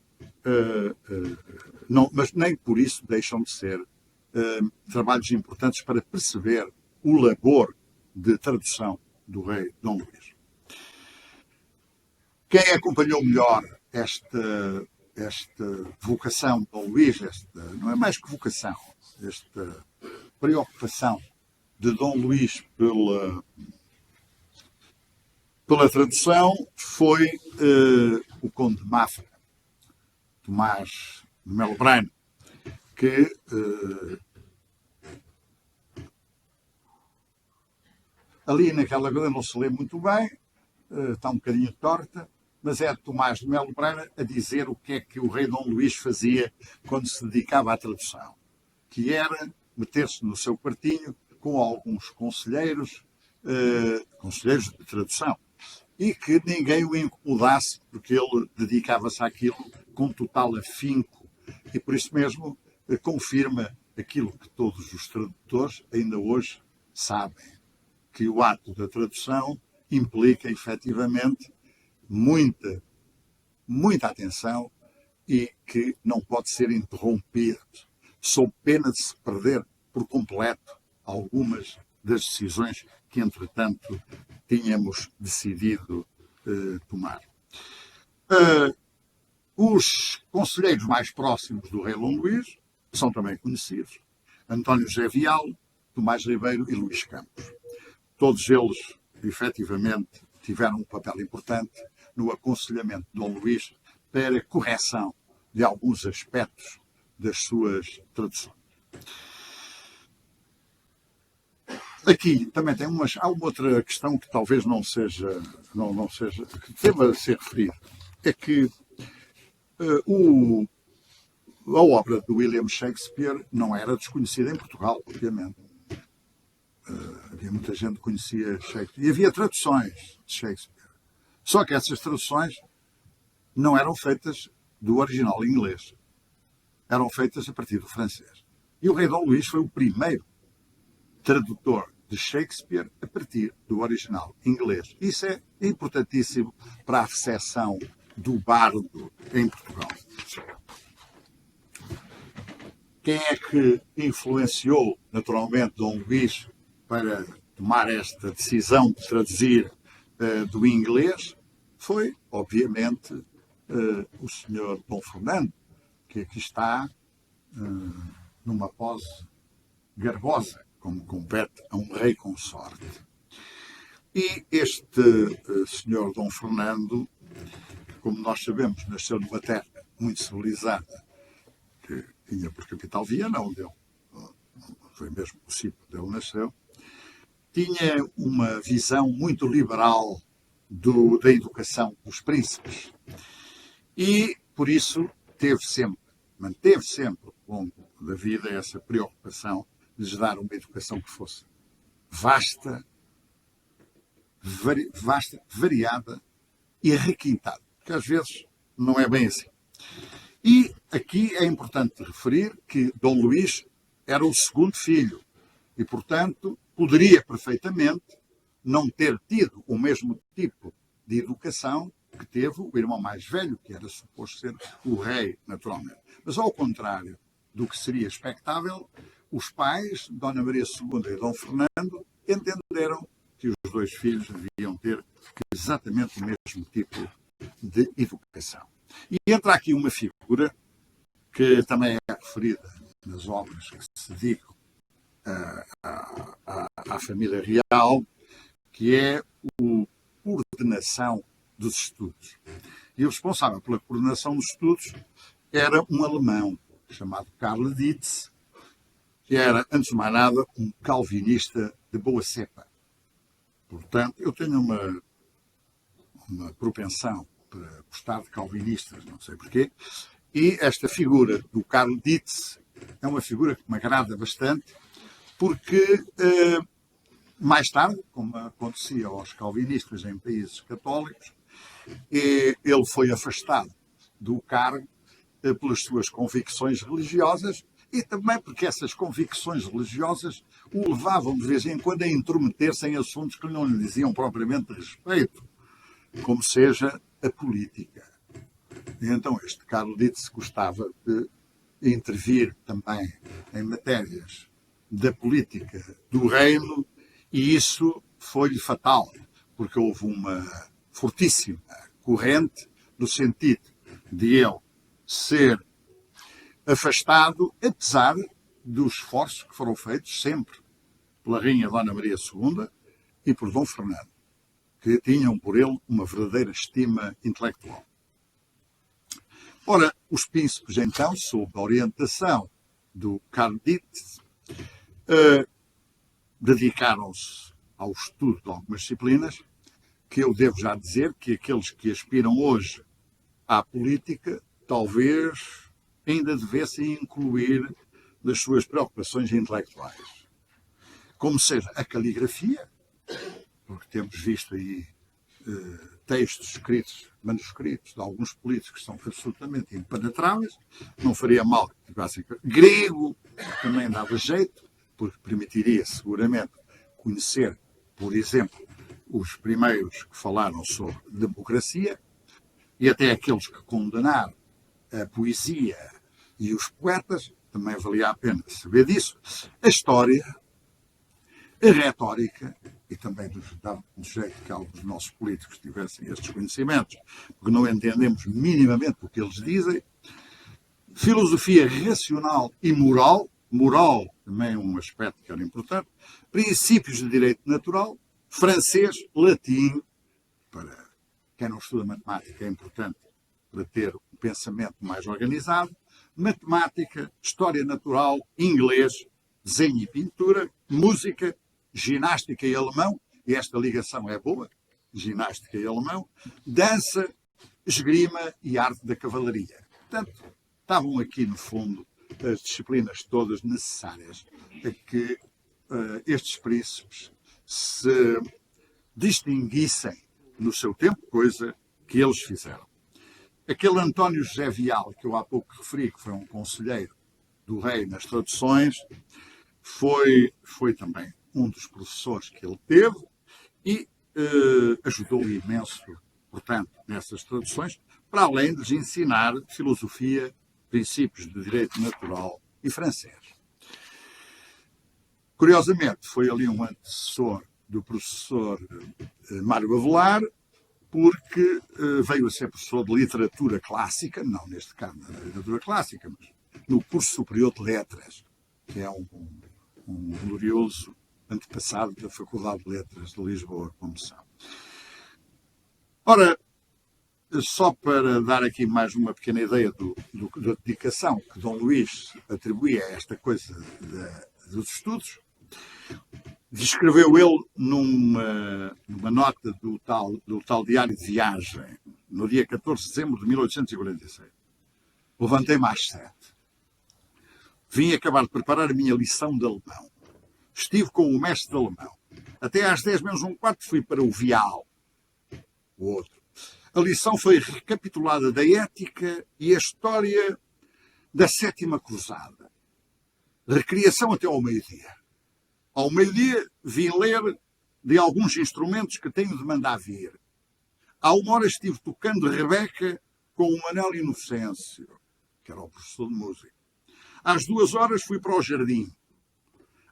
não, mas nem por isso deixam de ser trabalhos importantes para perceber o labor de tradução do rei Dom Luís. Quem acompanhou melhor esta vocação de Dom Luís, não é mais que vocação, esta preocupação de Dom Luís pela tradução, foi o conde de Mafra, Tomás de Melo Braine, que ali naquela coisa não se lê muito bem, está um bocadinho torta, mas é Tomás de Melo Braine a dizer o que é que o rei Dom Luís fazia quando se dedicava à tradução, que era meter-se no seu quartinho com alguns conselheiros de tradução, e que ninguém o incomodasse, porque ele dedicava-se àquilo com total afinco, e por isso mesmo confirma aquilo que todos os tradutores ainda hoje sabem, que o ato da tradução implica efetivamente muita atenção e que não pode ser interrompido, sob pena de se perder por completo algumas das decisões que, entretanto, tínhamos decidido tomar. Os conselheiros mais próximos do rei Dom Luís são também conhecidos: António José Vial, Tomás Ribeiro e Luís Campos. Todos eles, efetivamente, tiveram um papel importante no aconselhamento de Dom Luís para correção de alguns aspectos das suas traduções. Aqui também há uma outra questão que talvez não seja, que deva ser referida. É que a obra de William Shakespeare não era desconhecida em Portugal, obviamente. Havia muita gente que conhecia Shakespeare. E havia traduções de Shakespeare. Só que essas traduções não eram feitas do original inglês. Eram feitas a partir do francês. E o rei Dom Luís foi o primeiro tradutor de Shakespeare a partir do original inglês. Isso é importantíssimo para a recepção do bardo em Portugal. Quem é que influenciou, naturalmente, Dom Luís para tomar esta decisão de traduzir do inglês? Foi, obviamente, o senhor Dom Fernando, que aqui está numa pose garbosa, como compete a um rei consorte. E este senhor Dom Fernando, como nós sabemos, nasceu numa terra muito civilizada, que tinha por capital Viana, onde ele foi mesmo o sítio onde ele nasceu. Tinha uma visão muito liberal da educação dos príncipes. E, por isso, manteve sempre, ao longo da vida, essa preocupação de lhes dar uma educação que fosse vasta, variada e requintada. Que às vezes não é bem assim. E aqui é importante referir que Dom Luís era o segundo filho e, portanto, poderia perfeitamente não ter tido o mesmo tipo de educação que teve o irmão mais velho, que era suposto ser o rei, naturalmente. Mas, ao contrário do que seria expectável, os pais, Dona Maria II e Dom Fernando, entenderam que os dois filhos deviam ter exatamente o mesmo tipo de educação. E entra aqui uma figura que também é referida nas obras que se dedicam à família real, que é a coordenação dos estudos. E o responsável pela coordenação dos estudos era um alemão chamado Karl Dietz, que era, antes de mais nada, um calvinista de boa cepa. Portanto, eu tenho uma propensão para gostar de calvinistas, não sei porquê, e esta figura do Karl Dietz é uma figura que me agrada bastante, porque mais tarde, como acontecia aos calvinistas em países católicos, ele foi afastado do cargo pelas suas convicções religiosas e também porque essas convicções religiosas o levavam de vez em quando a intrometer-se em assuntos que não lhe diziam propriamente respeito, como seja a política. E então este Karl Dietz gostava de intervir também em matérias da política do reino, e isso foi-lhe fatal, porque houve uma fortíssima corrente no sentido de ele ser afastado, apesar dos esforços que foram feitos sempre pela Rainha Dona Maria II e por Dom Fernando, que tinham por ele uma verdadeira estima intelectual. Ora, os príncipes, então, sob a orientação do Karl Dietz, dedicaram-se ao estudo de algumas disciplinas, que eu devo já dizer que aqueles que aspiram hoje à política talvez ainda devessem incluir nas suas preocupações intelectuais. Como seja a caligrafia, porque temos visto aí textos escritos, manuscritos de alguns políticos que são absolutamente impenetráveis, não faria mal que tivessem grego, também dava jeito, porque permitiria seguramente conhecer, por exemplo, os primeiros que falaram sobre democracia e até aqueles que condenaram a poesia e os poetas, também valia a pena saber disso. A história, a retórica, e também dava um jeito que alguns dos nossos políticos tivessem estes conhecimentos, porque não entendemos minimamente o que eles dizem. Filosofia racional e moral, moral também é um aspecto que era importante, princípios de direito natural, francês, latim, para quem não estuda matemática é importante para ter um pensamento mais organizado, matemática, história natural, inglês, desenho e pintura, música, ginástica e alemão, e esta ligação é boa, ginástica e alemão, dança, esgrima e arte da cavalaria. Portanto, estavam aqui, no fundo, as disciplinas todas necessárias a que estes príncipes se distinguissem no seu tempo, coisa que eles fizeram. Aquele António José Vial, que eu há pouco referi, que foi um conselheiro do rei nas traduções, foi também um dos professores que ele teve e ajudou imenso, portanto, nessas traduções, para além de lhes ensinar filosofia, princípios de direito natural e francês. Curiosamente, foi ali um antecessor do professor Mário Avelar, porque veio a ser professor de literatura clássica, não neste caso na literatura clássica, mas no curso superior de letras, que é um glorioso antepassado da Faculdade de Letras de Lisboa, como sabe. Ora, só para dar aqui mais uma pequena ideia da dedicação que Dom Luís atribuía a esta coisa dos estudos, descreveu ele numa nota do tal diário de viagem, no dia 14 de dezembro de 1846. Levantei-me às 7. Vim acabar de preparar a minha lição de alemão. Estive com o mestre de alemão. Até às 10 menos um quarto fui para o Vial, o outro. A lição foi recapitulada da ética e a história da Sétima Cruzada. Recriação até ao meio-dia. Ao meio-dia vim ler de alguns instrumentos que tenho de mandar vir. À 1 hora estive tocando Rebeca com o Manuel Inocêncio, que era o professor de música. Às 2 horas fui para o jardim.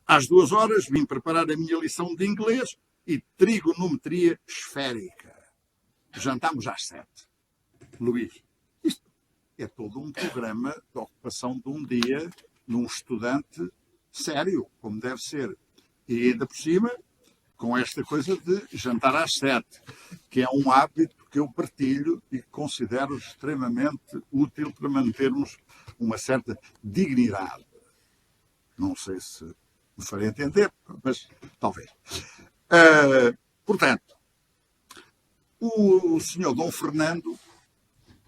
Às 2 horas vim preparar a minha lição de inglês e trigonometria esférica. Jantámos às 7. Luís, isto é todo um programa de ocupação de um dia de um estudante sério, como deve ser. E ainda por cima, com esta coisa de jantar às 7, que é um hábito que eu partilho e que considero extremamente útil para mantermos uma certa dignidade. Não sei se me farei entender, mas talvez. Portanto, o senhor Dom Fernando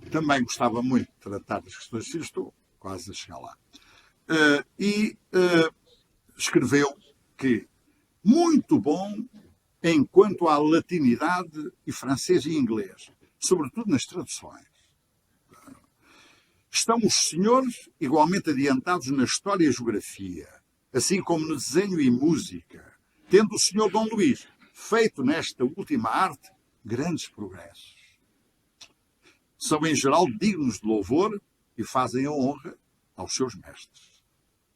também gostava muito de tratar das questões de filhos, estou quase a chegar lá, escreveu que muito bom enquanto à latinidade e francês e inglês, sobretudo nas traduções. Estão os senhores igualmente adiantados na história e geografia, assim como no desenho e música, tendo o senhor Dom Luís feito nesta última arte grandes progressos. São em geral dignos de louvor e fazem a honra aos seus mestres.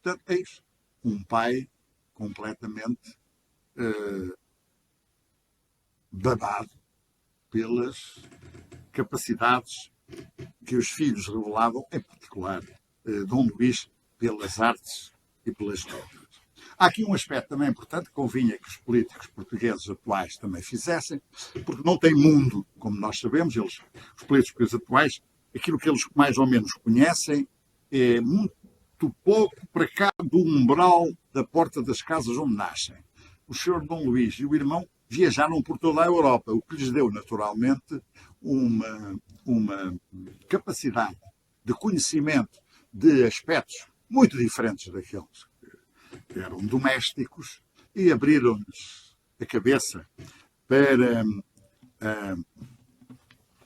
Portanto, eis um pai completamente babado pelas capacidades que os filhos revelavam, em particular Dom Luís, pelas artes e pelas letras. Há aqui um aspecto também importante que convinha que os políticos portugueses atuais também fizessem, porque não tem mundo, como nós sabemos, os políticos atuais, aquilo que eles mais ou menos conhecem é muito pouco para cá do umbral da porta das casas onde nascem. O senhor Dom Luís e o irmão viajaram por toda a Europa, o que lhes deu naturalmente uma capacidade de conhecimento de aspectos muito diferentes daqueles que eram domésticos e abriram-nos a cabeça para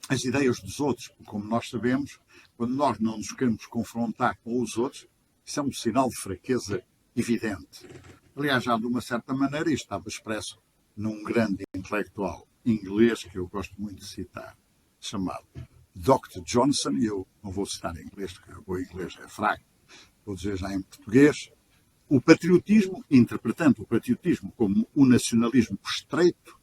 as ideias dos outros. Como nós sabemos, quando nós não nos queremos confrontar com os outros, isso é um sinal de fraqueza evidente. Aliás, já de uma certa maneira, isto estava expresso num grande intelectual inglês que eu gosto muito de citar, chamado Dr. Johnson, e eu não vou citar em inglês, porque o meu inglês é fraco, vou dizer já em português. O patriotismo, interpretando o patriotismo como um nacionalismo estreito,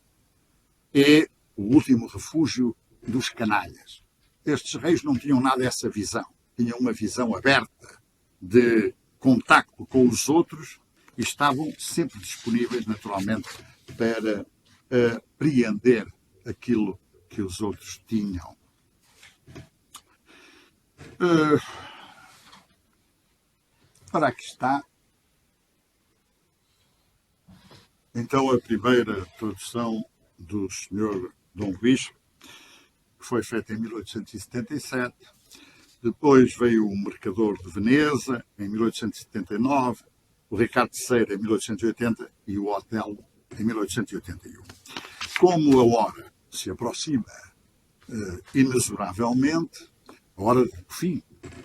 é o último refúgio dos canalhas. Estes reis não tinham nada essa visão. Tinham uma visão aberta de contacto com os outros e estavam sempre disponíveis, naturalmente, para apreender aquilo que os outros tinham. Ora, aqui está. Então, a primeira tradução do Sr. Dom Luís, que foi feita em 1877. Depois veio o Mercador de Veneza, em 1879, o Ricardo III, em 1880, e o Otelo, em 1881. Como a hora se aproxima inexoravelmente, a hora do fim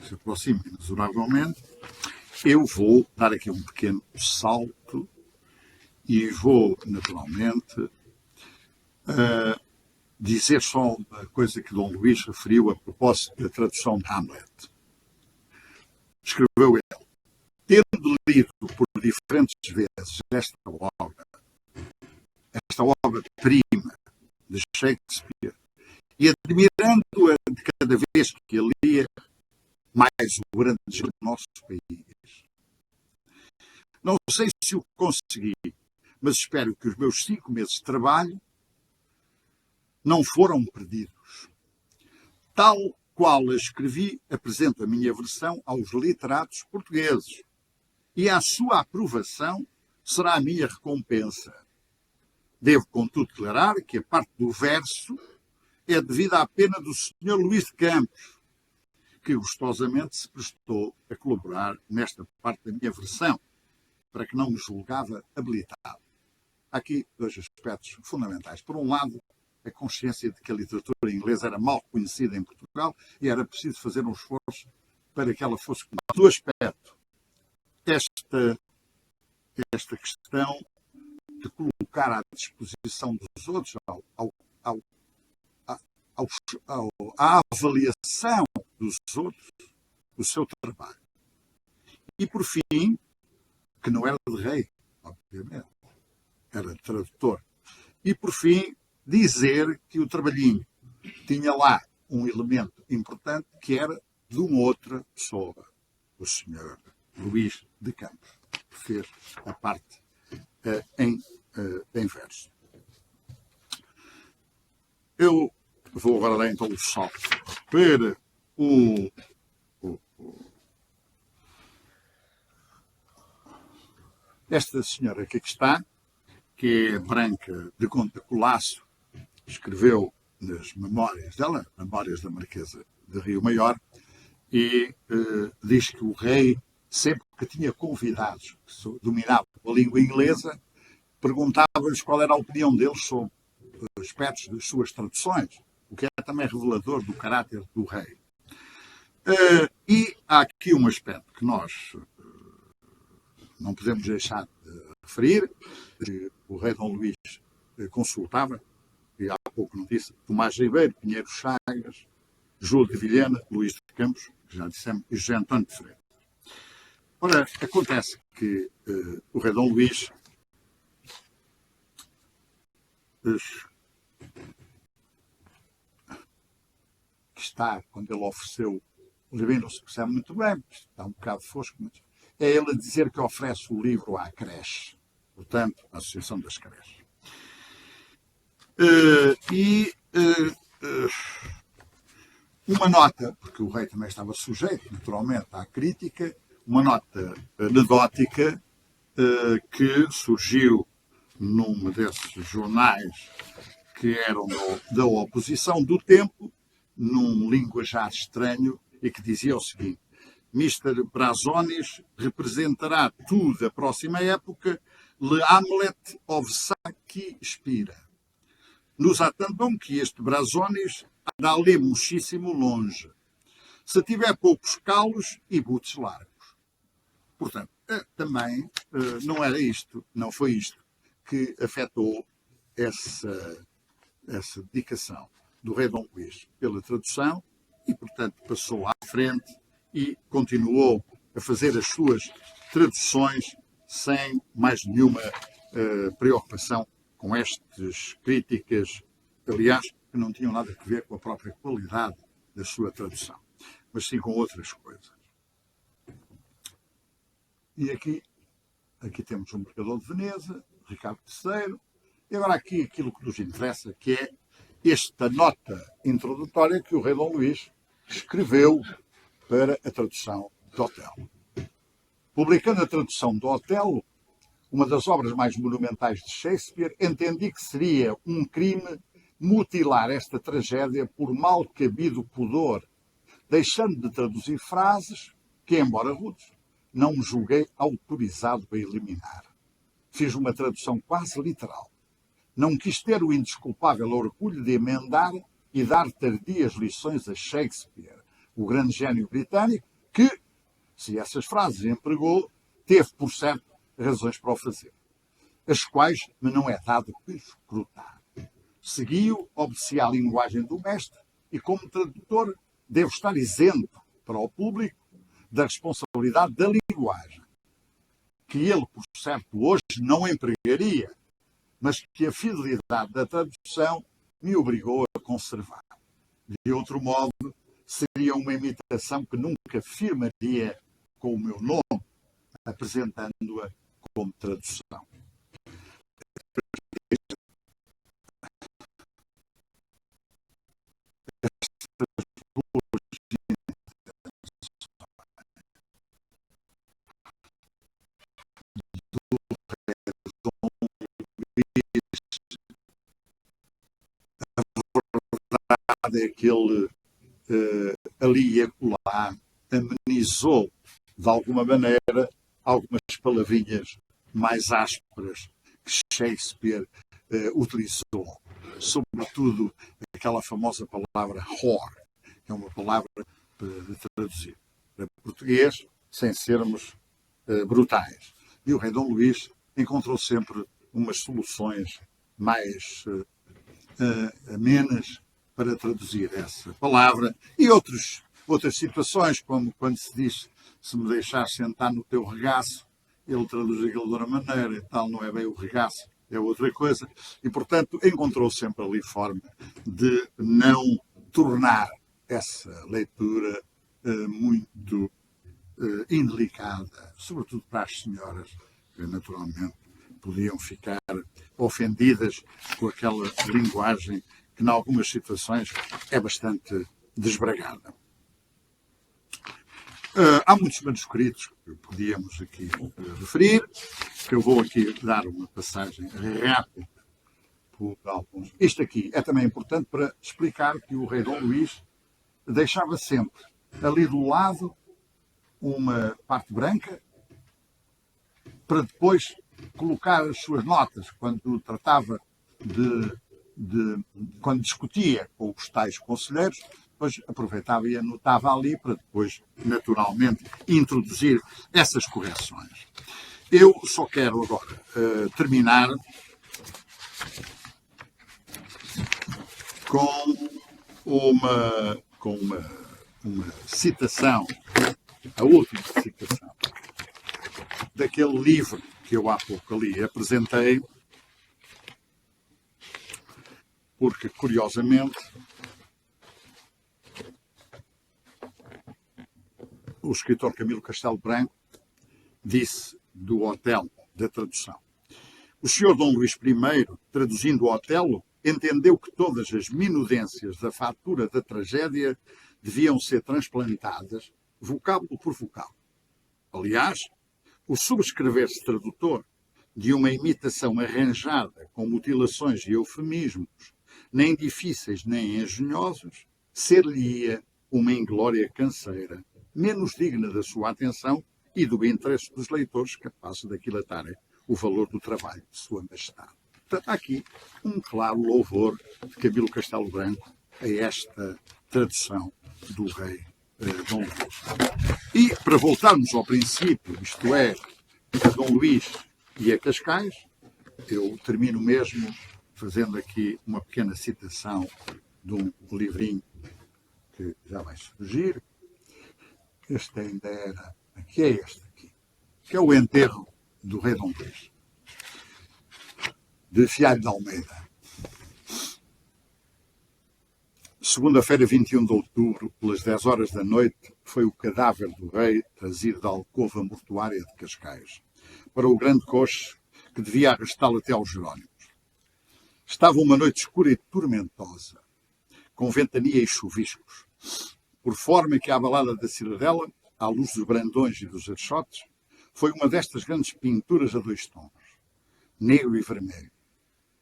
se aproxima inexoravelmente, eu vou dar aqui um pequeno salto e vou, naturalmente, dizer só uma coisa que Dom Luís referiu a propósito da tradução de Hamlet. Escreveu ele: tendo lido por diferentes vezes esta obra-prima de Shakespeare e admirando-a de cada vez que a lia, mais o grande do nosso país. Não sei se o consegui, mas espero que os meus 5 meses de trabalho não foram perdidos. Tal qual a escrevi, apresento a minha versão aos literatos portugueses e a sua aprovação será a minha recompensa. Devo, contudo, declarar que a parte do verso é devida à pena do Sr. Luís de Campos, que gostosamente se prestou a colaborar nesta parte da minha versão, para que não me julgava habilitado. Há aqui 2 aspectos fundamentais. Por um lado, a consciência de que a literatura inglesa era mal conhecida em Portugal e era preciso fazer um esforço para que ela fosse conhecida. Do aspecto, esta questão de colocar à disposição dos outros, à avaliação dos outros, o seu trabalho. E, por fim, que não era de rei, obviamente, era de tradutor. E, por fim, dizer que o trabalhinho tinha lá um elemento importante que era de uma outra pessoa, o Sr. Luís de Campos, que fez a parte em verso. Eu vou agora dar então o salto para esta senhora que aqui está, que é branca de Conta Colasso, escreveu nas memórias dela, Memórias da Marquesa de Rio Maior, e diz que o rei, sempre que tinha convidados que dominavam a língua inglesa, perguntava-lhes qual era a opinião deles sobre aspectos das suas traduções, o que é também revelador do caráter do rei. E há aqui um aspecto que nós não podemos deixar de referir, que o rei Dom Luís consultava, e há pouco não disse, Tomás Ribeiro, Pinheiro Chagas, Júlio de Vilhena, Luís de Campos, que já dissemos, e José António de Freitas. Ora, acontece que o rei Dom Luís que está, quando ele ofereceu o livro, não se percebe muito bem, está um bocado fosco, mas é ele a dizer que oferece o livro à creche, portanto, à Associação das Creches. Uma nota, porque o rei também estava sujeito, naturalmente, à crítica, uma nota anedótica que surgiu num desses jornais que eram da oposição do tempo, num linguajar estranho, e que dizia o seguinte: Mr. Brazonis representará tudo da próxima época, le Hamlet of Saki Spira. Nos atendam que este Brazonis dá ler muchíssimo longe, se tiver poucos calos e boots largos. Portanto, também não era isto, não foi isto que afetou essa dedicação do rei Dom Luís pela tradução e, portanto, passou à frente e continuou a fazer as suas traduções sem mais nenhuma preocupação com estas críticas, aliás, que não tinham nada a ver com a própria qualidade da sua tradução, mas sim com outras coisas. E aqui temos um mercador de Veneza, Ricardo III, e agora aqui aquilo que nos interessa, que é esta nota introdutória que o rei Dom Luís escreveu para a tradução de Otelo. Publicando a tradução de Otelo, uma das obras mais monumentais de Shakespeare, entendi que seria um crime mutilar esta tragédia por mal cabido pudor, deixando de traduzir frases que, embora rudes, não me julguei autorizado a eliminar. Fiz uma tradução quase literal. Não quis ter o indesculpável orgulho de emendar e dar tardias lições a Shakespeare, o grande gênio britânico, que, se essas frases empregou, teve, por certo, razões para o fazer, as quais me não é dado escrutar. Segui-o, obedeci à linguagem do mestre e, como tradutor, devo estar isento para o público da responsabilidade da linguagem, que ele, por certo, hoje não empregaria, mas que a fidelidade da tradução me obrigou a conservar. De outro modo, seria uma imitação que nunca firmaria com o meu nome, apresentando-a como tradução. É que ele ali e acolá amenizou de alguma maneira algumas palavrinhas mais ásperas que Shakespeare utilizou, sobretudo aquela famosa palavra whore, que é uma palavra de traduzir para português sem sermos brutais. E o rei Dom Luís encontrou sempre umas soluções mais amenas para traduzir essa palavra e outras situações, como quando se diz: se me deixar sentar no teu regaço, ele traduz aquilo de outra maneira e tal, não é bem o regaço, é outra coisa. E, portanto, encontrou sempre ali forma de não tornar essa leitura muito indelicada, sobretudo para as senhoras, que naturalmente podiam ficar ofendidas com aquela linguagem que, em algumas situações, é bastante desbragada. Há muitos manuscritos que podíamos aqui referir, que eu vou aqui dar uma passagem rápida por alguns. Isto aqui é também importante para explicar que o rei Dom Luís deixava sempre ali do lado uma parte branca para depois colocar as suas notas quando tratava quando discutia com os tais conselheiros, depois aproveitava e anotava ali para depois, naturalmente, introduzir essas correções. Eu só quero agora terminar com uma citação, a última citação daquele livro que eu há pouco ali apresentei, porque, curiosamente, o escritor Camilo Castelo Branco disse do Otelo, da tradução: o senhor Dom Luís I, traduzindo o Otelo, entendeu que todas as minudências da fatura da tragédia deviam ser transplantadas, vocábulo por vocábulo. Aliás, o subscrever-se tradutor de uma imitação arranjada com mutilações e eufemismos, nem difíceis nem engenhosos, ser-lhe-ia uma inglória canseira, menos digna da sua atenção e do interesse dos leitores, capazes de aquilatarem o valor do trabalho de Sua Majestade. Portanto, há aqui um claro louvor de Camilo Castelo Branco a esta tradução do rei Dom Luís. E, para voltarmos ao princípio, isto é, a Dom Luís e a Cascais, eu termino mesmo fazendo aqui uma pequena citação de um livrinho que já vai surgir. Este ainda era... Aqui é este aqui, que é o enterro do rei Dom Luís, de Fialho de Almeida. Segunda-feira, 21 de outubro, pelas 10 horas da noite, foi o cadáver do rei trazido da alcova mortuária de Cascais para o grande coche que devia arrastá-lo até aos Jerónimos. Estava uma noite escura e tormentosa, com ventania e chuviscos, por forma que a balada da cidadela, à luz dos brandões e dos archotes, foi uma destas grandes pinturas a 2 tons, negro e vermelho,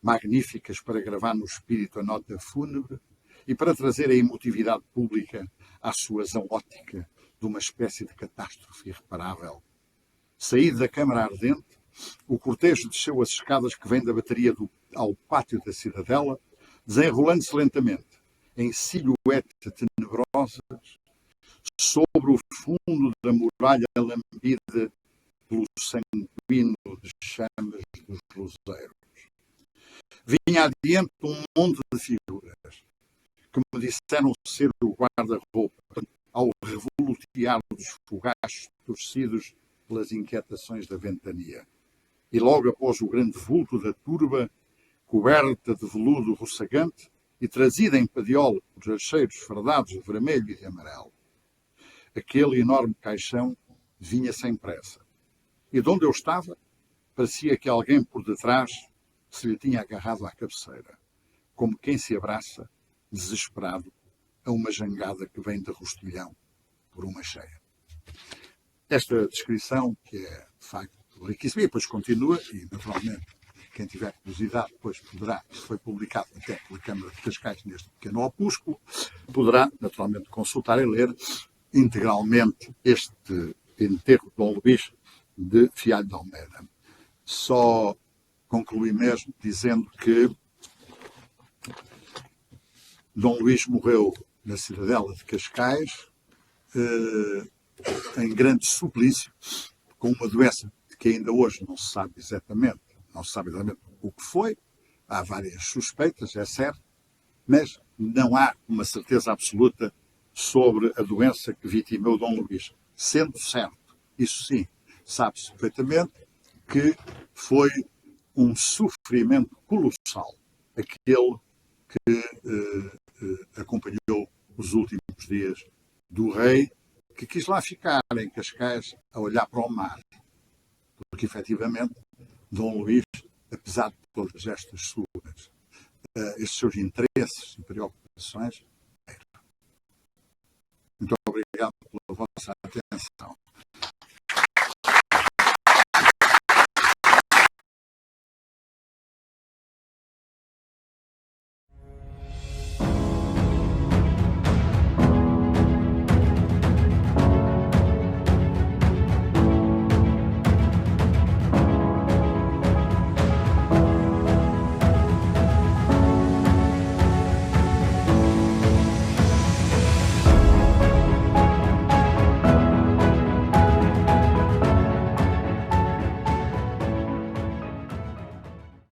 magníficas para gravar no espírito a nota fúnebre e para trazer a emotividade pública à sua zoótica de uma espécie de catástrofe irreparável. Saído da Câmara Ardente, o cortejo desceu as escadas que vêm da bateria ao pátio da cidadela, desenrolando-se lentamente, em silhuetas tenebrosas, sobre o fundo da muralha lambida pelo sanguíneo de chamas dos luzeiros. Vinha adiante um monte de figuras, que me disseram ser o guarda-roupa, ao revolutear dos fogachos torcidos pelas inquietações da ventania. E logo após o grande vulto da turba, coberta de veludo roçagante e trazida em padiola por archeiros fardados de vermelho e de amarelo. Aquele enorme caixão vinha sem pressa. E de onde eu estava, parecia que alguém por detrás se lhe tinha agarrado à cabeceira, como quem se abraça, desesperado, a uma jangada que vem de rostilhão por uma cheia. Esta descrição, que é, de facto, riquíssima, e depois continua, e, naturalmente, quem tiver curiosidade, depois poderá, isto foi publicado até pela Câmara de Cascais neste pequeno opúsculo, poderá, naturalmente, consultar e ler integralmente este enterro de Dom Luís de Fialho de Almeida. Só concluí mesmo dizendo que Dom Luís morreu na cidadela de Cascais, em grande suplício, com uma doença que ainda hoje não se sabe exatamente o que foi. Há várias suspeitas, é certo, mas não há uma certeza absoluta sobre a doença que vitimou Dom Luís. Sendo certo, isso sim, sabe-se perfeitamente que foi um sofrimento colossal aquele que acompanhou os últimos dias do rei, que quis lá ficar em Cascais a olhar para o mar. Porque, efetivamente, Dom Luís, apesar de todas estes estes seus interesses e preocupações, muito obrigado pela vossa atenção.